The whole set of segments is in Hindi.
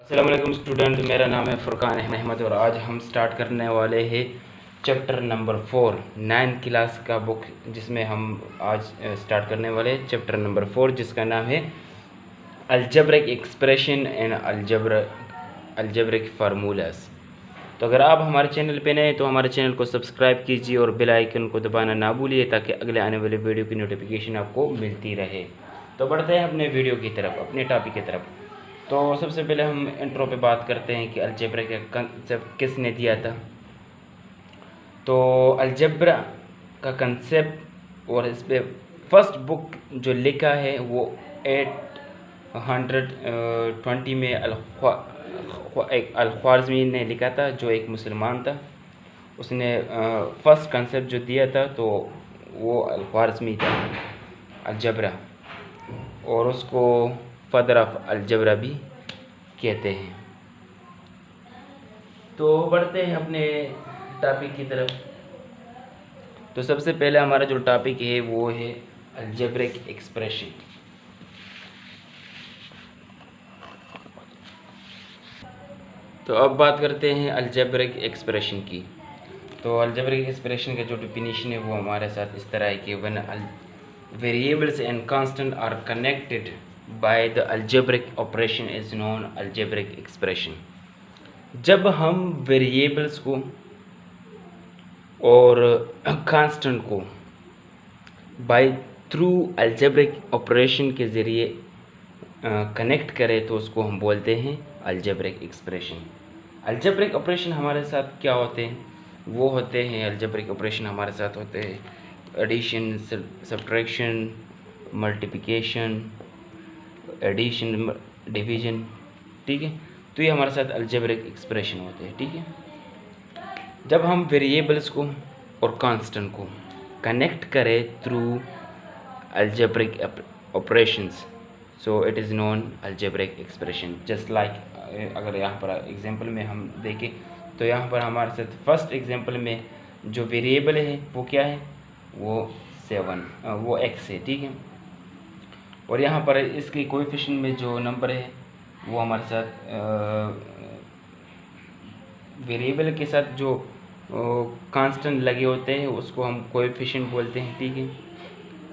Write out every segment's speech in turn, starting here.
अस्सलाम वालेकुम स्टूडेंट, मेरा नाम है फ़ुरकान अहमद और आज हम स्टार्ट करने वाले हैं चैप्टर नंबर 4 9th क्लास का बुक, जिसमें हम आज स्टार्ट करने वाले हैं चैप्टर नंबर 4 जिसका नाम है algebraic expression and algebraic formulas. तो अगर आप हमारे चैनल पे नए हैं तो हमारे चैनल को सब्सक्राइब कीजिए और बेल आइकन को दबाना ना भूलिए ताकि अगले आने वाले वीडियो की नोटिफिकेशन आपको मिलती रहे। तो बढ़ते हैं अपने वीडियो की तरफ, अपने टॉपिक की तरफ। तो सबसे पहले हम इंट्रो पे बात करते हैं कि अलजेब्रा का कंसेप्ट किसने दिया था। तो अलजेब्रा का कंसेप्ट और इस पर फर्स्ट बुक जो लिखा है वो 820 में अल-ख्वारिज़मी ने लिखा था, जो एक मुसलमान था। उसने फर्स्ट कंसेप्ट जो दिया था तो वो अल-ख्वारिज़मी था, अलजबरा, और उसको फादर ऑफ अलजबरा भी कहते हैं। तो बढ़ते हैं अपने टॉपिक की तरफ। तो सबसे पहले हमारा जो टॉपिक है वो है अलजेब्रिक एक्सप्रेशन। तो अब बात करते हैं अलजेब्रिक एक्सप्रेशन की। तो अलजेब्रिक एक्सप्रेशन का जो डेफिनेशन है वो हमारे साथ इस तरह है कि when variables and constant are connected by the algebraic operation is known algebraic expression. जब हम वेरिएबल्स को और कांस्टेंट को बाय थ्रू अलजेब्रिक ऑपरेशन के ज़रिए कनेक्ट करें तो उसको हम बोलते हैं अलजेब्रिक एक्सप्रेशन। अलजेब्रिक ऑपरेशन हमारे साथ क्या होते हैं? वो होते हैं, अलजेब्रिक ऑपरेशन हमारे साथ होते हैं addition, subtraction, multiplication, addition, division, ठीक है। तो ये हमारे साथ अलजेब्रिक एक्सप्रेशन होते हैं, ठीक है। जब हम वेरिएबल्स को और कांस्टेंट को कनेक्ट करें through algebraic operations, so it is known algebraic expression. Just like अगर यहाँ पर एग्जांपल में हम देखें तो यहाँ पर हमारे साथ फर्स्ट एग्जांपल में जो वेरिएबल है वो क्या है? वो 7 वो x है, ठीक है। और यहाँ पर इसके कोएफिशिएंट में जो नंबर है वो हमारे साथ वेरिएबल के साथ जो कांस्टेंट लगे होते हैं उसको हम कोएफिशिएंट बोलते हैं, ठीक है।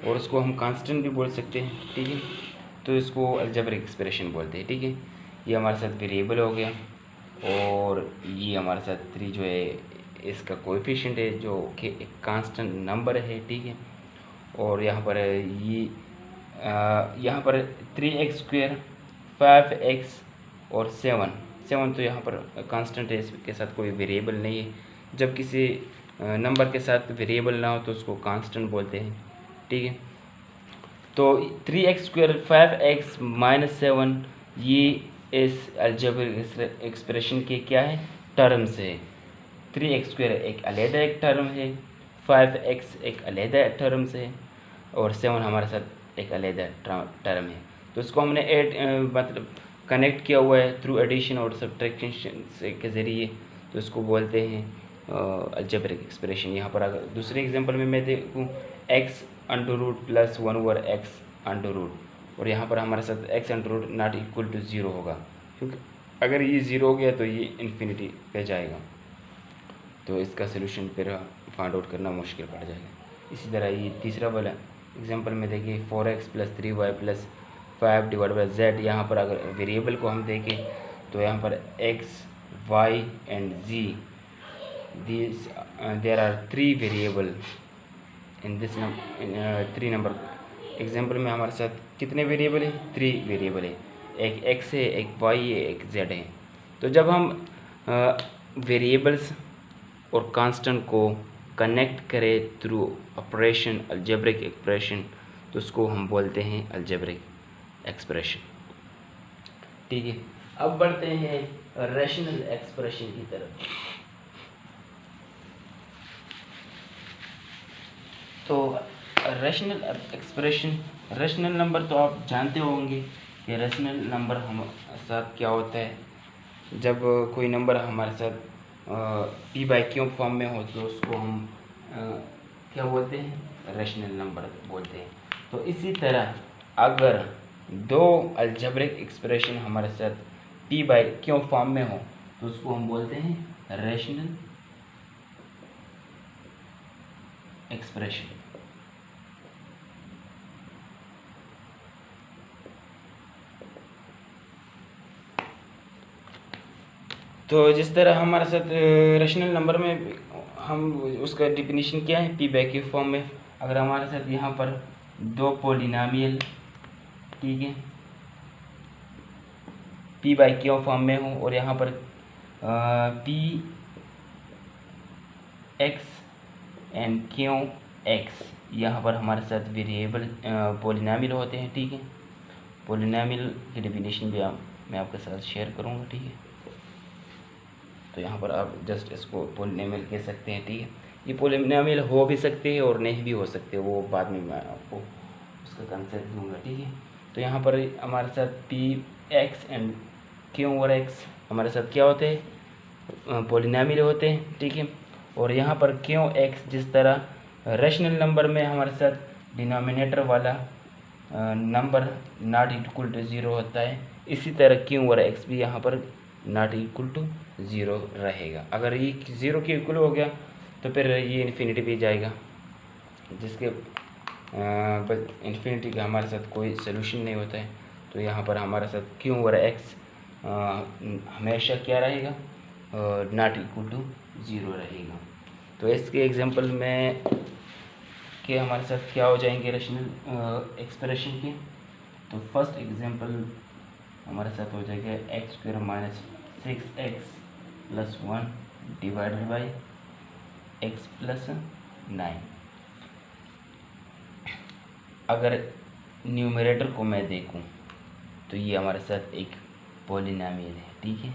और उसको हम कांस्टेंट भी बोल सकते हैं, ठीक है। तो इसको अलजेब्रिक एक्सप्रेशन बोलते हैं, ठीक है। ये हमारे साथ वेरिएबल हो गया और ये हमारे साथ 3 जो है इसका कोएफिशिएंट है जो कि एक कांस्टेंट नंबर है, ठीक है। और यहाँ पर ये यहाँ पर 3x², 5x और 7 तो यहाँ पर कांस्टेंट है, इसके साथ कोई वेरिएबल नहीं है। जब किसी नंबर के साथ वेरिएबल ना हो तो उसको कांस्टेंट बोलते हैं, ठीक है। तो 3x², 5x - 7 ये इस अलजेब्रिक एक्सप्रेशन के क्या है? टर्म्स है। 3x² एक अलग एक टर्म है, 5x एक अलग टर्म्स है और 7 हमारे साथ एक अलग टर्म है। तो इसको हमने मतलब कनेक्ट किया हुआ है थ्रू एडिशन और सब्ट्रैक्शन के ज़रिए, तो इसको बोलते हैं अलजेब्रिक एक्सप्रेशन। यहाँ पर अगर दूसरे एग्जांपल में मैं देखूँ x √1 + x√, और यहाँ पर हमारे साथ x √= 0 होगा, क्योंकि अगर ये 0 हो गया तो ये इन्फिनिटी पे जाएगा, तो इसका सोल्यूशन फिर फाइंड आउट करना मुश्किल पड़ जाएगा। इसी तरह ये तीसरा वाला एग्जांपल में देखिए 4x + 3y + 5/z। यहाँ पर अगर वेरिएबल को हम देखें तो यहाँ पर x, y and z, there are 3 variable in this 3 number example में हमारे साथ कितने वेरिएबल है? 3 वेरिएबल है, एक x है, एक y है, एक z है। तो जब हम वेरिएबल्स और कांस्टेंट को कनेक्ट करें थ्रू ऑपरेशन अलजेब्रिक एक्सप्रेशन तो उसको हम बोलते हैं अलजेब्रिक एक्सप्रेशन, ठीक है। अब बढ़ते हैं रैशनल एक्सप्रेशन की तरफ। तो रैशनल एक्सप्रेशन, रैशनल नंबर तो आप जानते होंगे कि रैशनल नंबर हमारे साथ क्या होता है। जब कोई नंबर हमारे साथ p/q फॉर्म में हो तो उसको हम क्या बोलते हैं? रैशनल नंबर बोलते हैं। तो इसी तरह अगर 2 अलजेब्रिक एक्सप्रेशन हमारे साथ पी बाई क्यों फॉर्म में हो तो उसको हम बोलते हैं रेशनल एक्सप्रेशन। तो जिस तरह हमारे साथ रेशनल नंबर में हम उसका डिफिनीशन क्या है, पी बाई क्यू फॉर्म में। अगर हमारे साथ यहाँ पर दो पोलिनोमियल, ठीक है, पी बाई क्यू फॉर्म में हो और यहाँ पर P x and Q x यहाँ पर हमारे साथ वेरिएबल पोलिनोमियल होते हैं, ठीक है। पोलिनोमियल की डेफिनेशन भी मैं आपके साथ शेयर करूँगा, ठीक है। तो यहाँ पर आप जस्ट इसको पोलिनोमियल कह सकते हैं, ठीक है। ये पोलिनोमियल हो भी सकते हैं और नहीं भी हो सकते, वो बाद में मैं आपको उसका कंसेप्ट दूंगा, ठीक है। तो यहाँ पर हमारे साथ पी एक्स एंड क्यू और एक्स हमारे साथ क्या होते हैं, पोलिनोमियल होते हैं, ठीक है। और यहाँ पर क्यू एक्स जिस तरह रेशनल नंबर में हमारे साथ डिनोमिनेटर वाला number not equal to zero होता है, इसी तरह क्यू और एक्स भी यहाँ पर नॉट इक्वल टू ज़ीरो रहेगा। अगर ये ज़ीरो के इक्वल हो गया तो फिर ये इन्फिनिटी पे जाएगा, जिसके इन्फिनिटी का हमारे साथ कोई सोल्यूशन नहीं होता है। तो यहाँ पर हमारे साथ क्यू और एक्स हमेशा क्या रहेगा, नॉट इक्वल टू ज़ीरो रहेगा। तो इसके एग्जांपल में कि हमारे साथ क्या हो जाएंगे रेशनल एक्सप्रेशन के। तो फर्स्ट एग्जांपल हमारे साथ हो जाएगा x square minus 6x plus 1 divided by x plus 9। अगर न्यूमरेटर को मैं देखूं तो ये हमारे साथ एक पॉलिनोमियल है, ठीक है,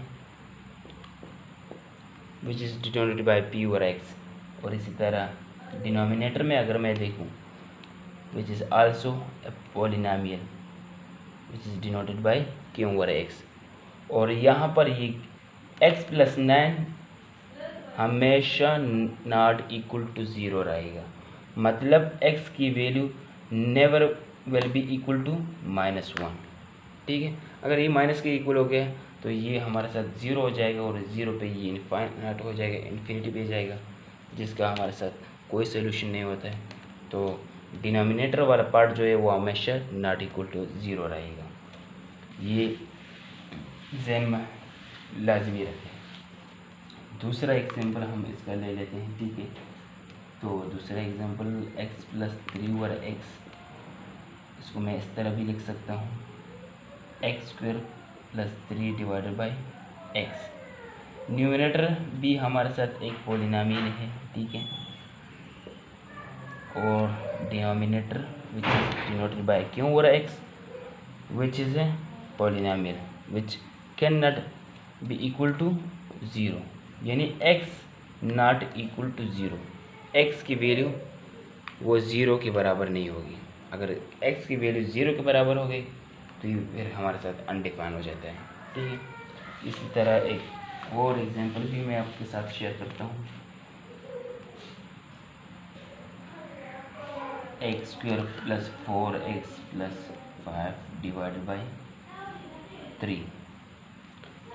which is denoted by P और एक्स। और इसी तरह डिनोमिनेटर में अगर मैं देखूं which is also a polynomial which is denoted by Q और एक्स। और यहाँ पर ये x प्लस 9 हमेशा नॉट इक्वल टू ज़ीरो रहेगा, मतलब x की value never will be equal to -1, ठीक है। अगर ये माइनस के इक्वल हो गया तो ये हमारे साथ ज़ीरो हो जाएगा और ज़ीरो पे ये इनफाइनाइट हो जाएगा, इन्फिनिटी पे जाएगा, जिसका हमारे साथ कोई सोल्यूशन नहीं होता है। तो डिनोमिनेटर वाला पार्ट जो है वो हमेशा नॉट इक्वल टू ज़ीरो रहेगा, ये ज़हन में लाजमी रखें। दूसरा एग्जांपल हम इसका ले लेते हैं, ठीक है। तो दूसरा एग्जांपल x प्लस 3 और x, इसको मैं इस तरह भी लिख सकता हूँ x square plus 3 divided by x. Numerator भी हमारे साथ एक पॉलिनोमियल है, ठीक है, और denominator which is denoted by Q और x which is a polynomial which can not be equal to zero, यानी x not equal to zero, x की वैल्यू वो ज़ीरो के बराबर नहीं होगी। अगर x की वैल्यू ज़ीरो के बराबर हो गई तो ये फिर हमारे साथ अनडिफाइन हो जाता है, ठीक है। इसी तरह एक और एग्जांपल भी मैं आपके साथ शेयर करता हूँ। X square plus 4x plus 5 divided by 3।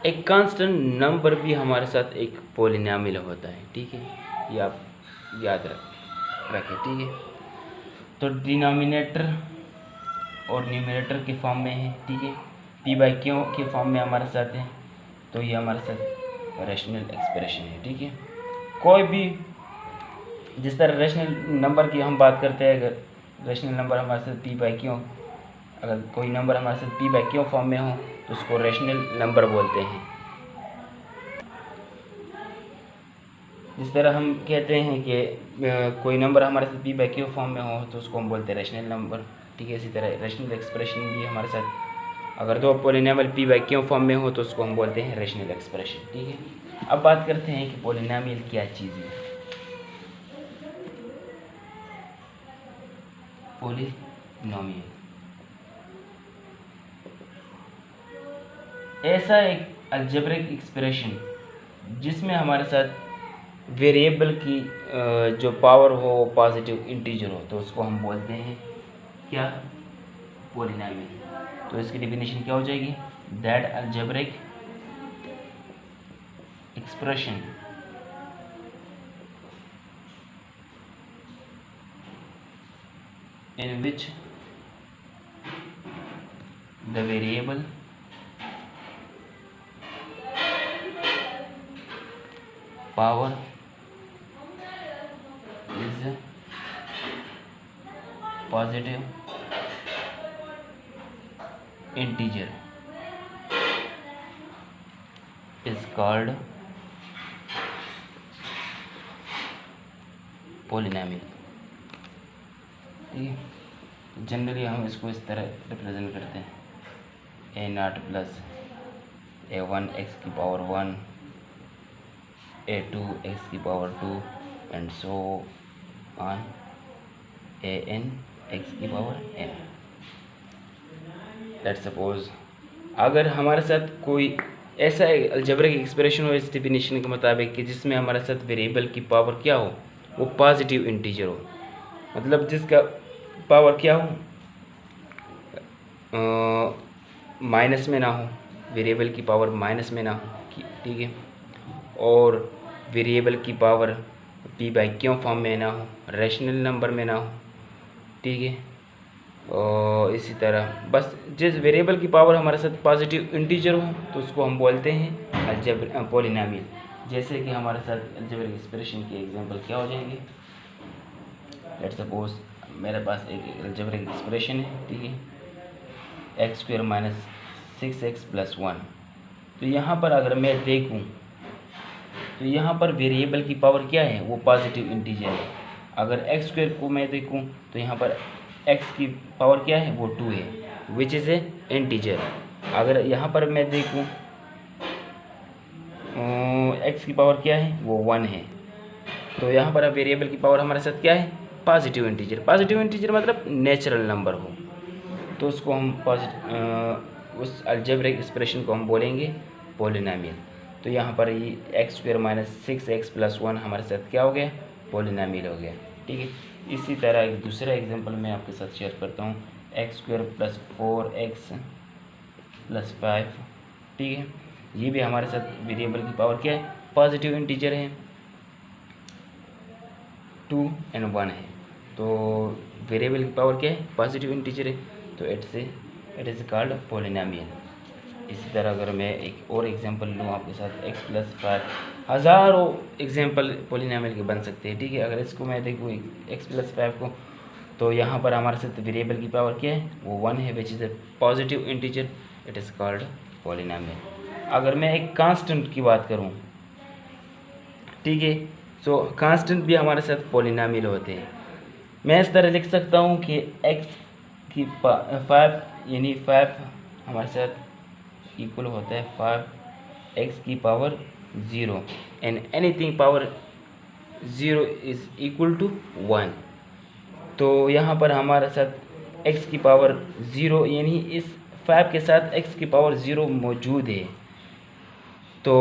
एक कांस्टेंट नंबर भी हमारे साथ एक पॉलिनोमियल होता है, ठीक है, ये आप याद रखें, ठीक है। तो डिनोमिनेटर और न्यूमरेटर के फॉर्म में है, ठीक है, पी बाई क्यू के फॉर्म में हमारे साथ है, तो ये हमारे साथ रेशनल एक्सप्रेशन है, ठीक है। कोई भी जिस तरह रेशनल नंबर की हम बात करते हैं, अगर रेशनल नंबर हमारे साथ पी बाई क्यू, अगर कोई नंबर हमारे साथ पी बाई क्यू फॉर्म में हो तो उसको रेशनल नंबर बोलते हैं। जिस तरह हम कहते हैं कि कोई नंबर हमारे साथ पी बाई क्यू फॉर्म में हो तो उसको हम बोलते हैं रेशनल नंबर, ठीक है। इसी तरह रेशनल एक्सप्रेशन भी हमारे साथ अगर दो polynomial P by Q form में हो तो उसको हम बोलते हैं रेशनल एक्सप्रेशन, ठीक है। अब बात करते हैं कि पॉलिनोमियल क्या चीज़ है। पॉलिनोमियल ऐसा एक अलजेब्रिक एक्सप्रेशन जिसमें हमारे साथ वेरिएबल की जो पावर हो वो पॉजिटिव इंटीजर हो, तो उसको हम बोलते हैं क्या, पॉलिनोमियल। तो इसकी डेफिनेशन क्या हो जाएगी, that algebraic expression in which the variable power is positive integer is called polynomial। ठीक है, जनरली हम इसको इस तरह रिप्रेजेंट करते हैं a0 प्लस a1 x की पावर 1 a2 x की power 2 and so on an x की पावर n। लेट्स सपोज अगर हमारे साथ कोई ऐसा अलजेब्रिक एक्सप्रेशन हो इस डेफिनेशन के मुताबिक कि जिसमें हमारे साथ वेरिएबल की पावर क्या हो, वो पॉजिटिव इंटीजर हो, मतलब जिसका पावर क्या हो, माइनस में ना हो, वेरिएबल की पावर माइनस में ना हो, ठीक है, और वेरिएबल की पावर p/q फॉर्म में ना हो, रैशनल नंबर में ना हो, ठीक है, और इसी तरह बस जिस वेरिएबल की पावर हमारे साथ पॉजिटिव इंटीजर हो तो उसको हम बोलते हैं अलजेब्रिक पॉलिनोमियल। जैसे कि हमारे साथ अलजेब्रिक एक्सप्रेशन की एग्जांपल क्या हो जाएंगे, लेट्स सपोज मेरे पास एक अलजेब्रिक एक्सप्रेशन है, ठीक है, x² - 6x + 1। तो यहाँ पर अगर मैं देखूँ तो यहाँ पर वेरिएबल की पावर क्या है, वो पॉजिटिव इंटीजर है। अगर x² को मैं देखूँ तो यहाँ पर x की पावर क्या है, वो 2 है, विच इज़ ए इंटीजर। अगर यहाँ पर मैं देखूँ x की पावर क्या है, वो 1 है, तो यहाँ पर अब वेरिएबल की पावर हमारे साथ क्या है, पॉजिटिव इंटीजर। पॉजिटिव इंटीजर मतलब नेचुरल नंबर हो, तो उसको हम उस अलजेब्रिक एक्सप्रेशन को हम बोलेंगे पॉलिनोमियल। तो यहाँ पर ये x² - 6x + 1 हमारे साथ क्या हो गया, पॉलिनोमियल हो गया। ठीक है, इसी तरह एक दूसरा एग्जांपल मैं आपके साथ शेयर करता हूँ, x² + 4x + 5। ठीक है, ये भी हमारे साथ वेरिएबल की पावर क्या है, पॉजिटिव इंटीजर है, 2 और 1 है, तो वेरिएबल की पावर क्या है, पॉजिटिव इंटीजर है, तो इट इज़ कॉल्ड पॉलिनोमियल। इसी तरह अगर मैं एक और एग्जांपल लूँ आपके साथ, x + 5, हज़ारों एग्जांपल पॉलिनोमियल के बन सकते हैं। ठीक है, अगर इसको मैं देखूँ x + 5 को, तो यहाँ पर हमारे साथ वेरिएबल की पावर क्या है, वो 1 है, which is A positive integer, it is called polynomial. अगर मैं एक कांस्टेंट की बात करूँ, ठीक है, सो कांस्टेंट भी हमारे साथ पॉलिनोमियल होते हैं। मैं इस तरह लिख सकता हूँ कि x की 5 यानी 5 हमारे साथ इक्वल होता है 5x की power 0 and anything power 0 is equal to 1। तो यहाँ पर हमारे साथ x की पावर 0 यानी इस 5 के साथ x की पावर 0 मौजूद है, तो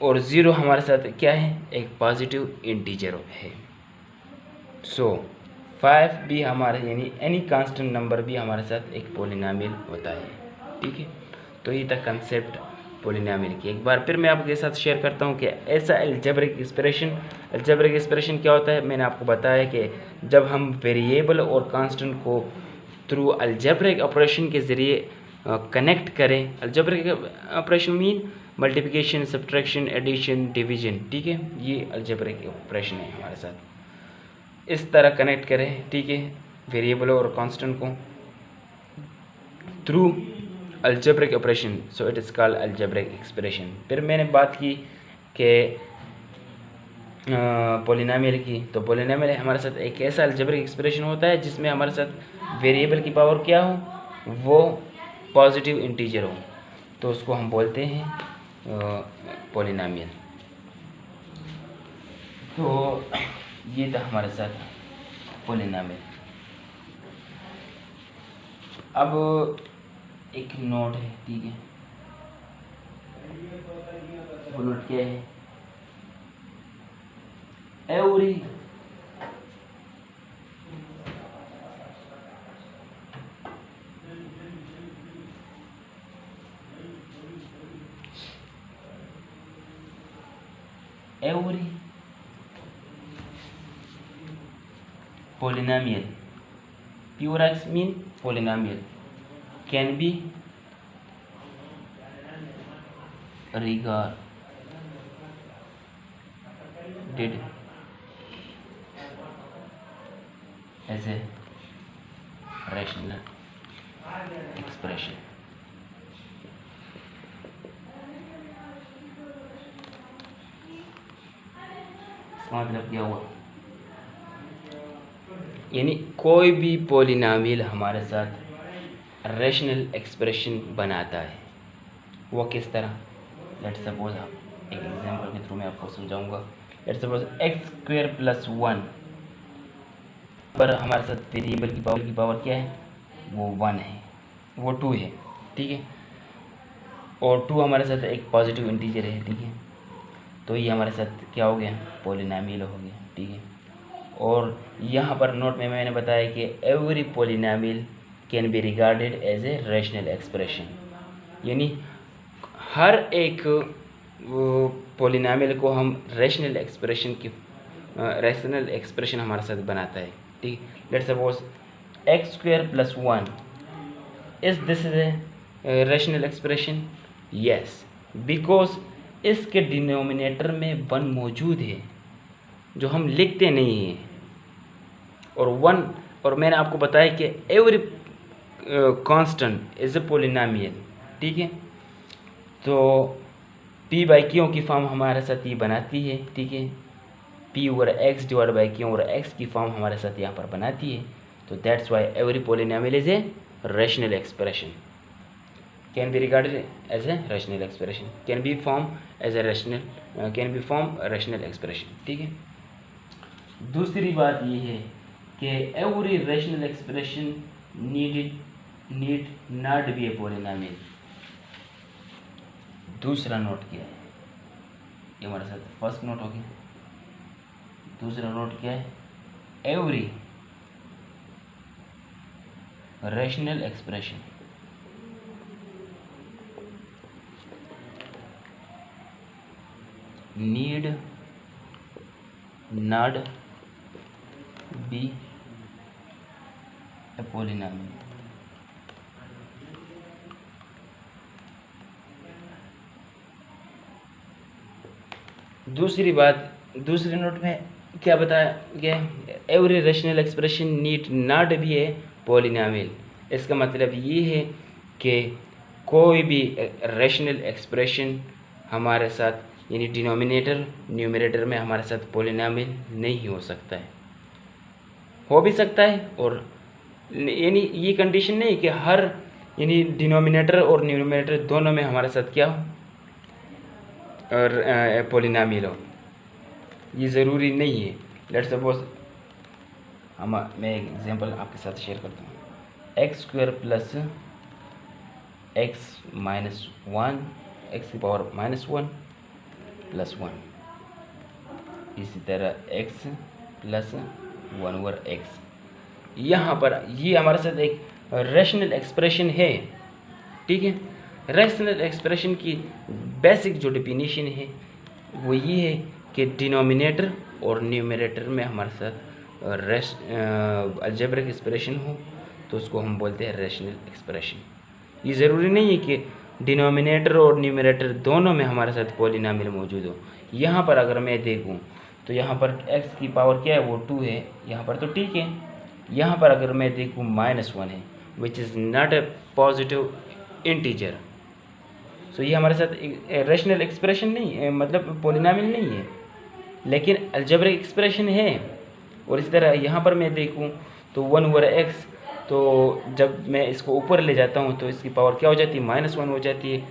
और 0 हमारे साथ क्या है, एक पॉजिटिव इंटीजर है। सो 5 भी हमारे यानी एनी कांस्टेंट नंबर भी हमारे साथ एक पॉलिनोमियल होता है। ठीक है, तो ये था कंसेप्ट पॉलिनोमियल की। एक बार फिर मैं आपके साथ शेयर करता हूँ कि ऐसा अलजेब्रिक एक्सप्रेशन क्या होता है। मैंने आपको बताया कि जब हम वेरिएबल और कांस्टेंट को थ्रू अलजेब्रिक ऑपरेशन के ज़रिए कनेक्ट करें। Algebraic operation mean multiplication, subtraction, addition, division. ठीक है, ये अलजेब्रिक ऑपरेशन है हमारे साथ। इस तरह कनेक्ट करें, ठीक है, वेरिएबल और कांस्टेंट को through algebraic operation, so it is called algebraic expression. फिर मैंने बात की कि पॉलिनोमियल की, तो पॉलिनोमियल हमारे साथ एक ऐसा अलजेब्रिक एक्सप्रेशन होता है जिसमें हमारे साथ वेरिएबल की पावर क्या हो, वो पॉजिटिव इंटीजर हो, तो उसको हम बोलते हैं पॉलिनोमियल। तो ये था हमारे साथ पॉलिनोमियल। अब एक नोट है, ठीक है, वो नोट क्या है, every every polynomial, pure x mean polynomial, can be regarded as a rational expression. इसका मतलब क्या हुआ, यानी कोई भी पॉलिनॉमियल हमारे साथ रैशनल एक्सप्रेशन बनाता है। वो किस तरह, लेट सपोज आप एक एग्जांपल के थ्रू मैं आपको समझाऊंगा। Let suppose x square plus 1 पर हमारे साथ वेरिएबल की पावर क्या है, वो 1 है, वो 2 है, ठीक है। और 2 हमारे साथ एक पॉजिटिव इंटीजर है, ठीक है। तो ये हमारे साथ क्या हो गया, पॉलिनॉमियल हो गया, ठीक है। और यहाँ पर नोट में मैंने बताया कि every polynomial can be regarded as a rational expression, यानी हर एक पॉलिनॉमियल को हम रैशनल एक्सप्रेशन हमारे साथ बनाता है, ठीक। Let's suppose x square plus 1, is this is a rational expression? Yes, because इसके डिनोमिनेटर में 1 मौजूद है जो हम लिखते नहीं हैं, और 1, और मैंने आपको बताया कि every constant is a polynomial, ठीक है। तो p बाई क्यू की फॉर्म हमारे साथ ये बनाती है, ठीक है। p over x divide by q over x की फॉर्म हमारे साथ यहाँ पर बनाती है। तो that's why every polynomial is a rational expression, can be regarded as a rational expression, can be form rational expression, ठीक है। दूसरी बात ये है कि every rational expression need not be A polynomial. दूसरा नोट क्या है, ये हमारे साथ फर्स्ट नोट हो गया। दूसरा नोट क्या है, every rational expression need not be A polynomial. दूसरी बात, दूसरे नोट में क्या बताया गया, every rational expression need not be A polynomial. इसका मतलब ये है कि कोई भी रैशनल एक्सप्रेशन हमारे साथ, यानी डिनोमिनेटर न्यूमरेटर में हमारे साथ पॉलिनॉमियल नहीं हो सकता है। हो भी सकता है, और यानी ये कंडीशन नहीं कि हर, यानी डिनोमिनेटर और न्यूमरेटर दोनों में हमारे साथ क्या हो, और पॉलिनॉमियल हो, ये ज़रूरी नहीं है। लेट्स सपोज मैं एक एग्जांपल आपके साथ शेयर करता हूँ। X square plus x minus 1, x की पावर -1 प्लस 1, इसी तरह एक्स प्लस 1 ओवर एक्स। यहाँ पर ये हमारे साथ एक रैशनल एक्सप्रेशन है, ठीक है। रैशनल एक्सप्रेशन की बेसिक जो डेफिनेशन है वो ये है कि डिनोमिनेटर और न्यूमरेटर में हमारे साथ अलजेब्रिक एक्सप्रेशन हो तो उसको हम बोलते हैं रैशनल एक्सप्रेशन। ये ज़रूरी नहीं है कि डिनोमिनेटर और न्यूमरेटर दोनों में हमारे साथ पॉलिनॉमियल मौजूद हो। यहाँ पर अगर मैं देखूँ तो यहाँ पर x की पावर क्या है, वो 2 है, यहाँ पर तो ठीक है। यहाँ पर अगर मैं देखूँ -1 है, which is not a positive integer. So ये हमारे साथ रैशनल एक्सप्रेशन नहीं है, मतलब पॉलिनॉमियल नहीं है, लेकिन अलजेब्रिक एक्सप्रेशन है। और इस तरह यहाँ पर मैं देखूँ तो 1 ओवर x, तो जब मैं इसको ऊपर ले जाता हूँ तो इसकी पावर क्या हो जाती है, -1 हो जाती है।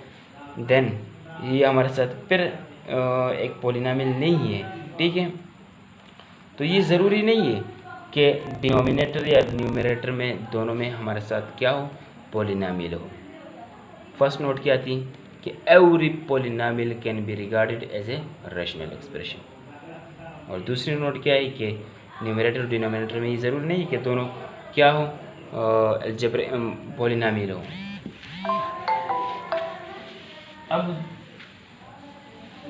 देन ये हमारे साथ फिर एक पॉलिनॉमियल नहीं है, ठीक है। तो ये ज़रूरी नहीं है कि डिनोमिनेटर या न्यूमरेटर में दोनों में हमारे साथ क्या हो, पॉलिनॉमियल हो। फर्स्ट नोट क्या थी कि every polynomial can be regarded as a rational expression. और दूसरी नोट क्या है कि न्यूमरेटर और डिनोमिनेटर में ये ज़रूरी नहीं कि दोनों क्या हो, अलजेब्रिक पॉलिनॉमियल हो। अब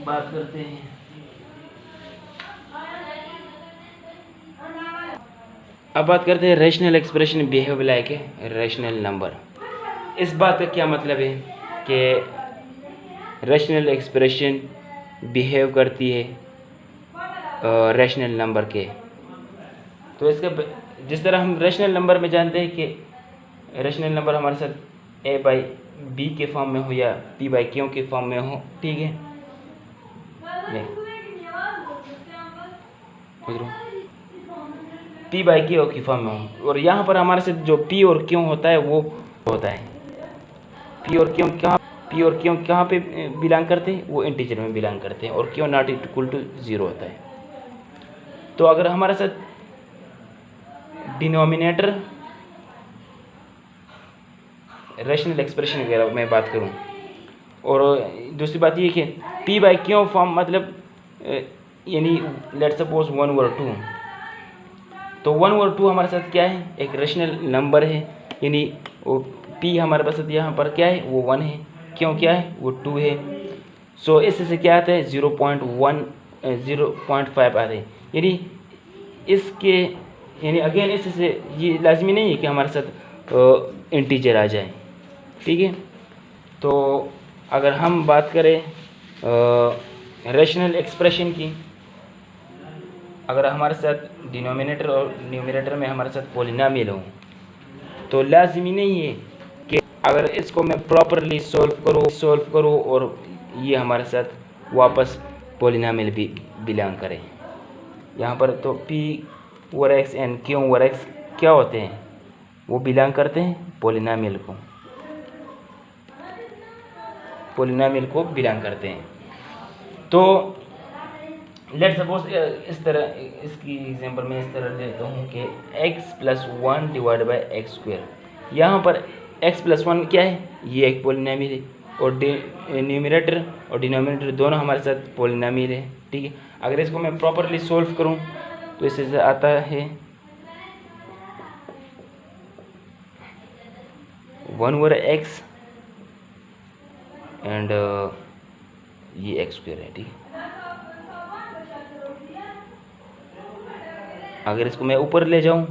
बात करते हैं अब बात करते हैं rational expression behave like a rational number. इस बात का क्या मतलब है कि रैशनल एक्सप्रेशन बिहेव करती है रैशनल नंबर के। तो इसका जिस तरह हम रैशनल नंबर में जानते हैं कि रैशनल नंबर हमारे साथ a बाई बी के फॉर्म में हो या p बाई क्यू के फॉर्म में हो, ठीक है, p बाई क्यू की फॉर्म में हो, और यहाँ पर हमारे साथ जो p और क्यू होता है वो होता है p और क्यू कहाँ पे बिलोंग करते हैं, वो इंटीजर में बिलोंग करते हैं, और क्यू नॉट इक्वल टू 0 होता है। तो अगर हमारे साथ डिनोमिनेटर रैशनल एक्सप्रेशन वगैरह मैं बात करूं, और दूसरी बात ये कि p बाई क्यू फॉर्म मतलब यानी लेट्स सपोज 1 और 2, तो 1 और 2 हमारे साथ क्या है, एक रैशनल नंबर है, यानी वो p हमारे पास यहाँ पर क्या है, वो 1 है, क्यों क्या है, वो 2 है। सो इससे क्या आता है 0.5 आता है, यानी इसके यानी अगेन इससे ये लाजमी नहीं है कि हमारे साथ इंटीजर आ जाए, ठीक है। तो अगर हम बात करें रैशनल एक्सप्रेशन की, अगर हमारे साथ डिनोमिनेटर और न्यूमरेटर में हमारे साथ पॉलिनोमियल हो, तो लाजमी नहीं है कि अगर इसको मैं प्रॉपरली सॉल्व करूँ और ये हमारे साथ वापस पॉलिनोमियल भी बिलोंग करें। यहाँ पर तो p over x and q over x क्या होते हैं, वो बिलोंग करते हैं पॉलिनोमियल को बिलोंग करते हैं। तो लेट्स सपोज इस तरह इसकी एग्जांपल में इस तरह लेता हूँ कि x plus 1 divide by x square. यहाँ पर x प्लस 1 क्या है, ये एक पॉलिनोमियल है, और न्यूमरेटर और डिनोमिनेटर दोनों हमारे साथ पॉलिनोमियल है, ठीक है। अगर इसको मैं प्रॉपरली सॉल्व करूँ तो इससे आता है 1 ओवर x एंड ये एक्स स्क्वायर है, ठीक है। अगर इसको मैं ऊपर ले जाऊं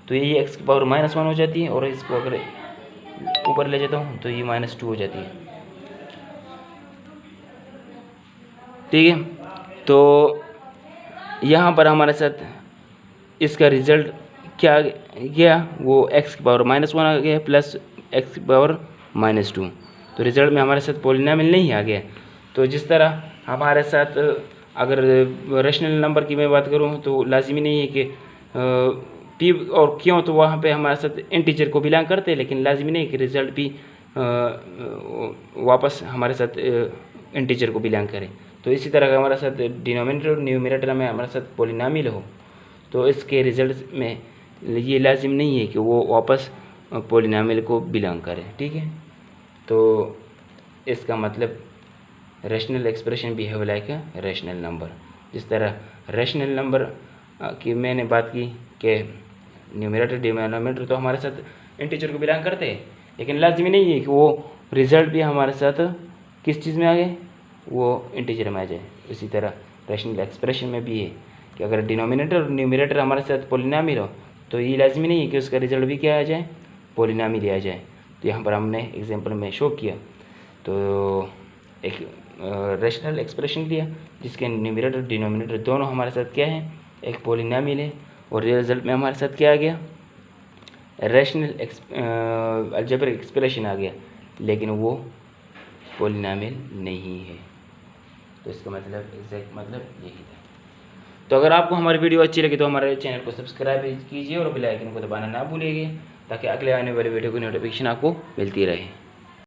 तो ये x की पावर -1 हो जाती है, और इसको अगर ऊपर ले जाता हूं तो ये -2 हो जाती है, ठीक है। तो यहाँ पर हमारे साथ इसका रिजल्ट क्या गया, वो x की पावर -1 आ गया प्लस x की पावर -2। तो रिजल्ट में हमारे साथ पॉलिनोमियल नहीं आ गया। तो जिस तरह हमारे साथ अगर रैशनल नंबर की मैं बात करूँ तो लाजमी नहीं है कि p और q तो वहाँ पे हमारे साथ इंटीजर को बिलोंग करते हैं, लेकिन लाजमी नहीं कि रिजल्ट भी वापस हमारे साथ इंटीजर को बिलोंग करे। तो इसी तरह हमारे साथ डिनोमिनेटर और न्यूमरेटर में हमारे साथ पॉलिनोमियल हो, तो इसके रिजल्ट में ये लाजिम नहीं है कि वो वापस पॉलिनोमियल को बिलोंग करे, ठीक है। तो इसका मतलब rational expression behave like a rational number. जिस तरह रैशनल नंबर की मैंने बात की कि न्यूमरेटर डिनोमिनेटर तो हमारे साथ इंटीजर को बिलोंग करते हैं, लेकिन लाजमी नहीं है कि वो रिजल्ट भी हमारे साथ किस चीज़ में आ गए, वो इंटीजर में आ जाए। इसी तरह रैशनल एक्सप्रेशन में भी है कि अगर डिनोमिनेटर और न्यूमरेटर हमारे साथ पॉलिनोमियल हो तो ये लाजमी नहीं है कि उसका रिजल्ट भी क्या आ जाए, पॉलिनोमियल आ जाए। तो यहाँ पर हमने एग्जांपल में शो किया, तो एक रैशनल एक्सप्रेशन लिया जिसके न्यूमरेटर और डिनोमिनेटर दोनों हमारे साथ क्या है, एक पॉलिनोमियल है, और रिजल्ट में हमारे साथ क्या आ गया, रैशनल अलजेब्रिक एक्सप्रेशन आ गया, लेकिन वो पॉलिनोमियल नहीं है। तो इसका मतलब एग्जैक्ट मतलब यही था। तो अगर आपको हमारी वीडियो अच्छी लगी तो हमारे चैनल को सब्सक्राइब कीजिए और बेल आइकन को दबाना ना भूलिएगा, ताकि अगले आने वाली वीडियो की नोटिफिकेशन आपको मिलती रहे।